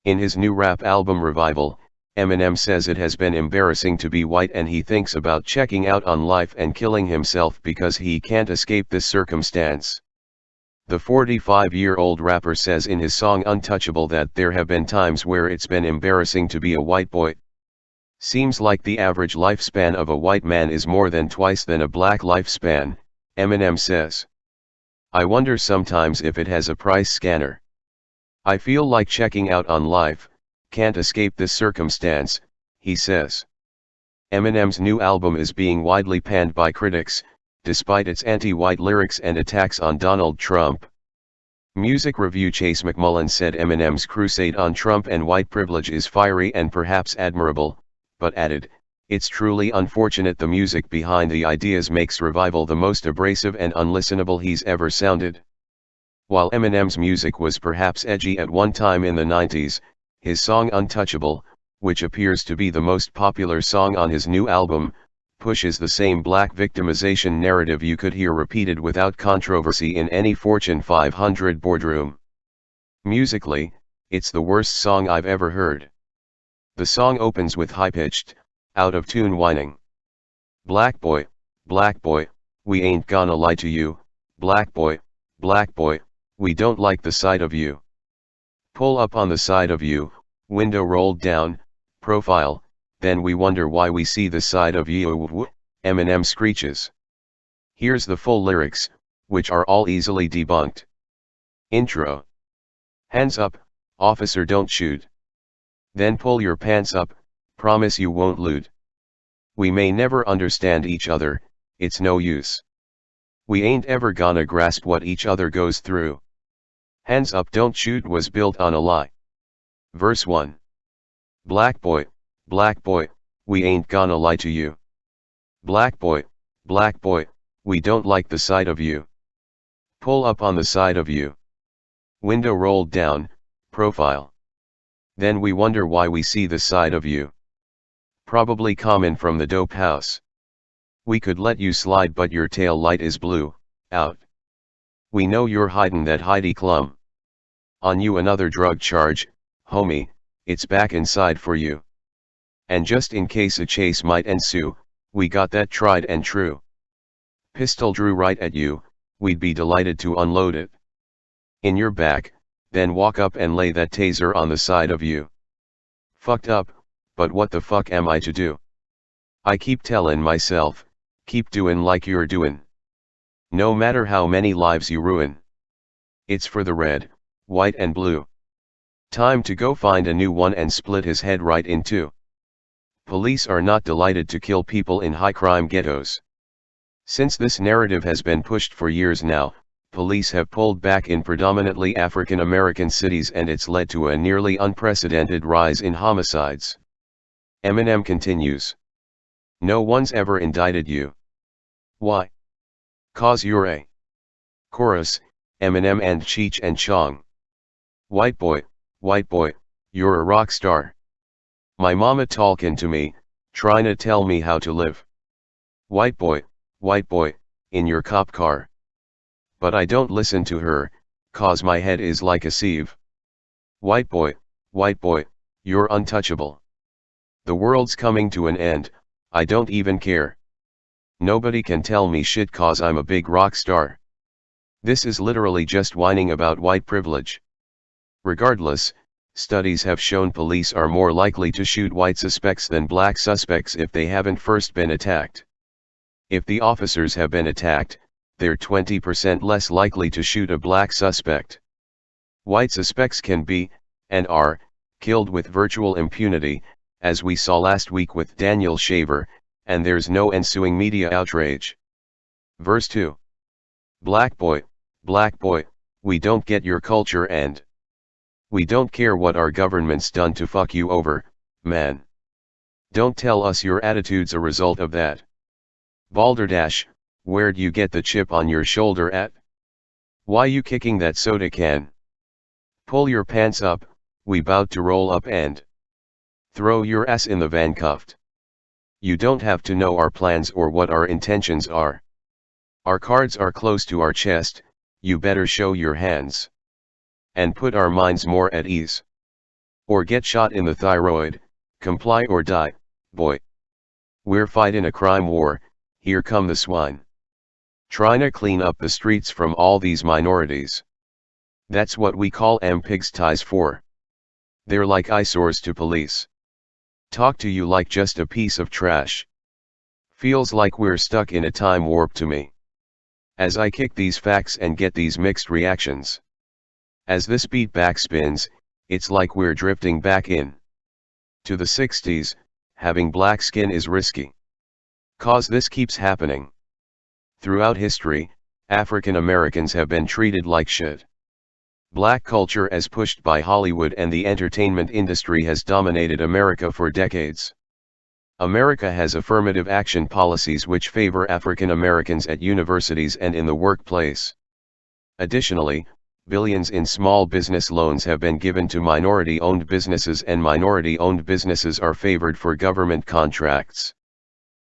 In his new rap album Revival, Eminem says it has been embarrassing to be white and he thinks about checking out on life and killing himself because he can't escape this circumstance. The 45-year-old rapper says in his song Untouchable that there have been times where it's been embarrassing to be a white boy. Seems like the average lifespan of a white man is more than twice than a black lifespan, Eminem says. I wonder sometimes if it has a price scanner. I feel like checking out on life, can't escape this circumstance, he says. Eminem's new album is being widely panned by critics, despite its anti-white lyrics and attacks on Donald Trump. Music review Chase McMullen said Eminem's crusade on Trump and white privilege is fiery and perhaps admirable, but added, "It's truly unfortunate the music behind the ideas makes Revival the most abrasive and unlistenable he's ever sounded." While Eminem's music was perhaps edgy at one time in the 90s, his song Untouchable, which appears to be the most popular song on his new album, pushes the same black victimization narrative you could hear repeated without controversy in any Fortune 500 boardroom. Musically, it's the worst song I've ever heard. The song opens with high-pitched, out-of-tune whining. Black boy, we ain't gonna lie to you, black boy, we don't like the sight of you. Pull up on the side of you, window rolled down, profile, then we wonder why we see the side of you, Eminem screeches. Here's the full lyrics, which are all easily debunked. Intro. Hands up, officer don't shoot. Then pull your pants up, promise you won't loot. We may never understand each other, it's no use. We ain't ever gonna grasp what each other goes through. Hands up don't shoot was built on a lie. Verse 1. Black boy, we ain't gonna lie to you. Black boy, we don't like the sight of you. Pull up on the side of you. Window rolled down, profile. Then we wonder why we see the side of you. Probably common from the dope house. We could let you slide but your tail light is blue, out. We know you're hidin' that Heidi Klum. On you another drug charge, homie, it's back inside for you. And just in case a chase might ensue, we got that tried and true. Pistol drew right at you, we'd be delighted to unload it. In your back, then walk up and lay that taser on the side of you. Fucked up, but what the fuck am I to do? I keep tellin' myself, keep doin' like you're doin'. No matter how many lives you ruin. It's for the red, white and blue. Time to go find a new one and split his head right in two. Police are not delighted to kill people in high-crime ghettos. Since this narrative has been pushed for years now, police have pulled back in predominantly African American cities and it's led to a nearly unprecedented rise in homicides. Eminem continues. No one's ever indicted you. Why? 'Cause you're a. Chorus, Eminem and Cheech and Chong. White boy, you're a rock star. My mama talkin' to me, tryna tell me how to live. White boy, in your cop car. But I don't listen to her, 'cause my head is like a sieve. White boy, you're untouchable. The world's coming to an end, I don't even care. Nobody can tell me shit 'cause I'm a big rock star. This is literally just whining about white privilege. Regardless, studies have shown police are more likely to shoot white suspects than black suspects if they haven't first been attacked. If the officers have been attacked, they're 20% less likely to shoot a black suspect. White suspects can be, and are, killed with virtual impunity, as we saw last week with Daniel Shaver, and there's no ensuing media outrage. Verse 2. Black boy, we don't get your culture and we don't care what our government's done to fuck you over, man. Don't tell us your attitude's a result of that. Balderdash, where'd you get the chip on your shoulder at? Why you kicking that soda can? Pull your pants up, we bout to roll up and throw your ass in the van cuffed. You don't have to know our plans or what our intentions are. Our cards are close to our chest, you better show your hands. And put our minds more at ease. Or get shot in the thyroid, comply or die, boy. We're fighting a crime war, here come the swine. Trying to clean up the streets from all these minorities. That's what we call pigsties for. They're like eyesores to police. Talk to you like just a piece of trash. Feels like we're stuck in a time warp to me. As I kick these facts and get these mixed reactions. As this beat backspins, it's like we're drifting back in to the 60s, having black skin is risky. 'Cause this keeps happening. Throughout history, African Americans have been treated like shit. Black culture as pushed by Hollywood and the entertainment industry has dominated America for decades. America has affirmative action policies which favor African Americans at universities and in the workplace. Additionally, billions in small business loans have been given to minority-owned businesses, and minority-owned businesses are favored for government contracts.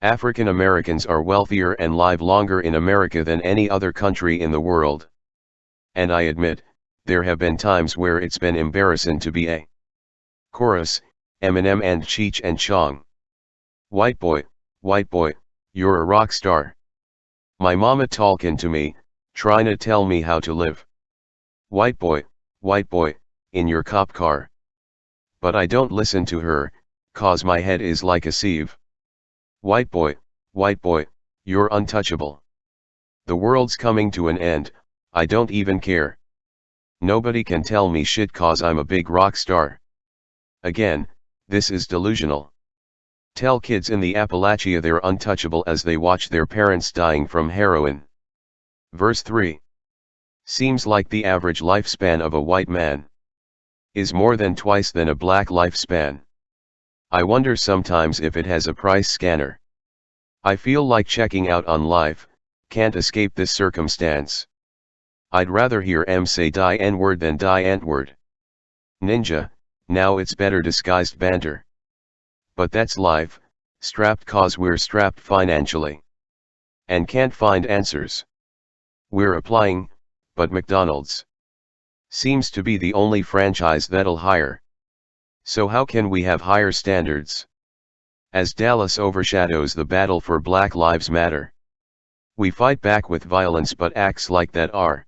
African Americans are wealthier and live longer in America than any other country in the world. And I admit, there have been times where it's been embarrassing to be a chorus, Eminem and Cheech and Chong. White boy, you're a rock star. My mama talkin' to me, trying to tell me how to live. White boy, in your cop car. But I don't listen to her, 'cause my head is like a sieve. White boy, you're untouchable. The world's coming to an end, I don't even care. Nobody can tell me shit 'cause I'm a big rock star. Again, this is delusional. Tell kids in the Appalachia they're untouchable as they watch their parents dying from heroin. Verse 3. Seems like the average lifespan of a white man is more than twice than a black lifespan. I wonder sometimes if it has a price scanner. I feel like checking out on life, can't escape this circumstance. I'd rather hear M say die N-word than die Ant-word. Ninja, now it's better disguised banter. But that's life, strapped 'cause we're strapped financially. And can't find answers. We're applying, but McDonald's seems to be the only franchise that'll hire. So how can we have higher standards? As Dallas overshadows the battle for Black Lives Matter, we fight back with violence but acts like that are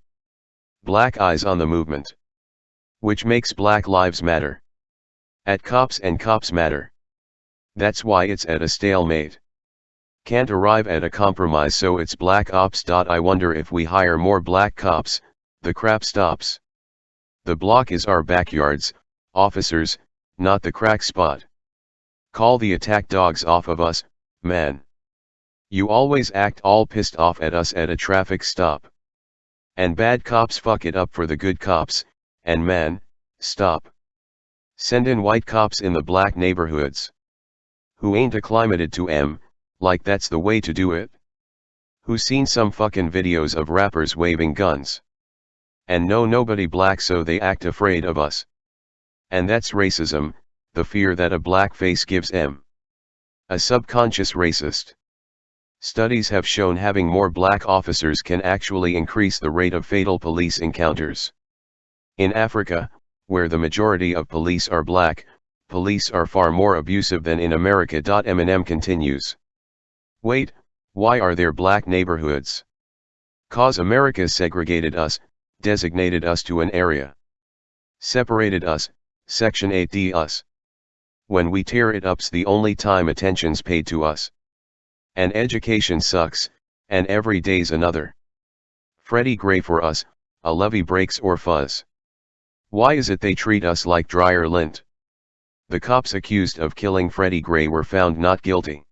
black eyes on the movement. Which makes Black Lives Matter. At cops and cops matter. That's why it's at a stalemate. Can't arrive at a compromise, so it's black ops. I wonder if we hire more black cops, the crap stops. The block is our backyards, officers, not the crack spot. Call the attack dogs off of us, man. You always act all pissed off at us at a traffic stop. And bad cops fuck it up for the good cops, and man, stop. Send in white cops in the black neighborhoods. Who ain't acclimated to like that's the way to do it? Who's seen some fucking videos of rappers waving guns? And nobody black, so they act afraid of us. And that's racism, the fear that a black face gives a subconscious racist. Studies have shown having more black officers can actually increase the rate of fatal police encounters. In Africa, where the majority of police are black, police are far more abusive than in America. Eminem continues. Wait, why are there black neighborhoods? 'Cause America segregated us, designated us to an area. Separated us, Section 8D us. When we tear it up's the only time attention's paid to us. And education sucks, and every day's another Freddie Gray for us, a levee breaks or fuzz. Why is it they treat us like dryer lint? The cops accused of killing Freddie Gray were found not guilty.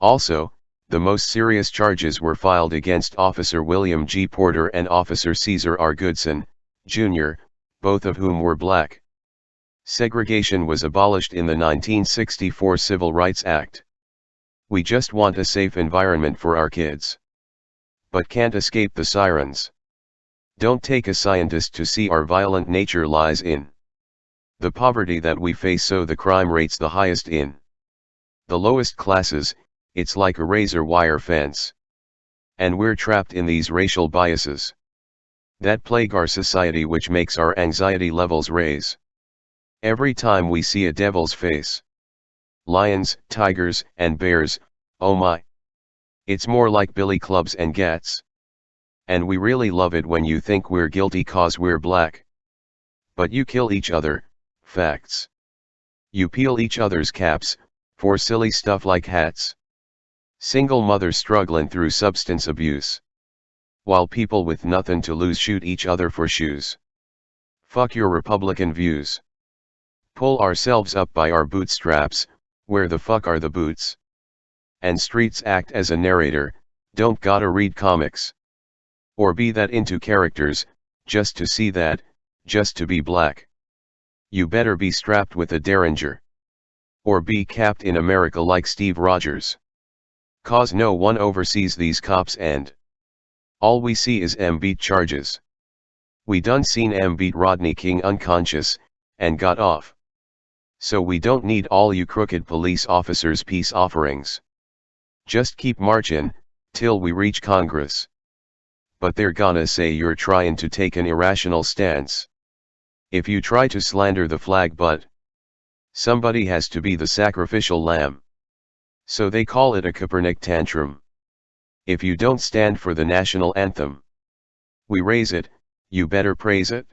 Also, the most serious charges were filed against Officer William G. Porter and Officer Caesar R. Goodson, Jr., both of whom were black. Segregation was abolished in the 1964 Civil Rights Act. We just want a safe environment for our kids. But can't escape the sirens. Don't take a scientist to see our violent nature lies in the poverty that we face, so the crime rate's the highest in the lowest classes. It's like a razor wire fence. And we're trapped in these racial biases that plague our society, which makes our anxiety levels raise. Every time we see a devil's face. Lions, tigers, and bears, oh my. It's more like billy clubs and gats. And we really love it when you think we're guilty cause we're black. But you kill each other, facts. You peel each other's caps, for silly stuff like hats. Single mothers struggling through substance abuse. While people with nothing to lose shoot each other for shoes. Fuck your Republican views. Pull ourselves up by our bootstraps, where the fuck are the boots? And streets act as a narrator, don't gotta read comics. Or be that into characters, just to see that, just to be black. You better be strapped with a derringer. Or be capped in America like Steve Rogers. Cause no one oversees these cops and all we see is beat charges. We done seen beat Rodney King unconscious, and got off. So we don't need all you crooked police officers' peace offerings. Just keep marchin', till we reach Congress. But they're gonna say you're tryin' to take an irrational stance. If you try to slander the flag but somebody has to be the sacrificial lamb. So they call it a Kaepernick tantrum. If you don't stand for the national anthem, we raise it, you better praise it.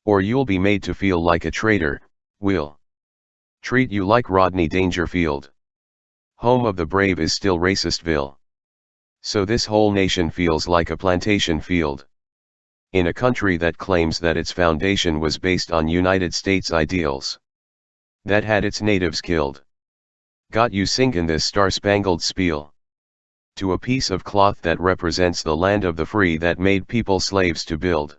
Or you'll be made to feel like a traitor, we'll treat you like Rodney Dangerfield. Home of the brave is still racistville. So this whole nation feels like a plantation field. In a country that claims that its foundation was based on United States ideals. That had its natives killed. Got you singin' this star-spangled spiel. To a piece of cloth that represents the land of the free that made people slaves to build.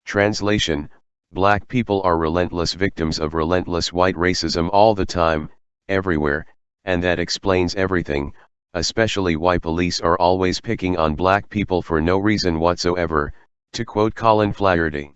Translation: black people are relentless victims of relentless white racism all the time, everywhere, and that explains everything, especially why police are always picking on black people for no reason whatsoever, to quote Colin Flaherty.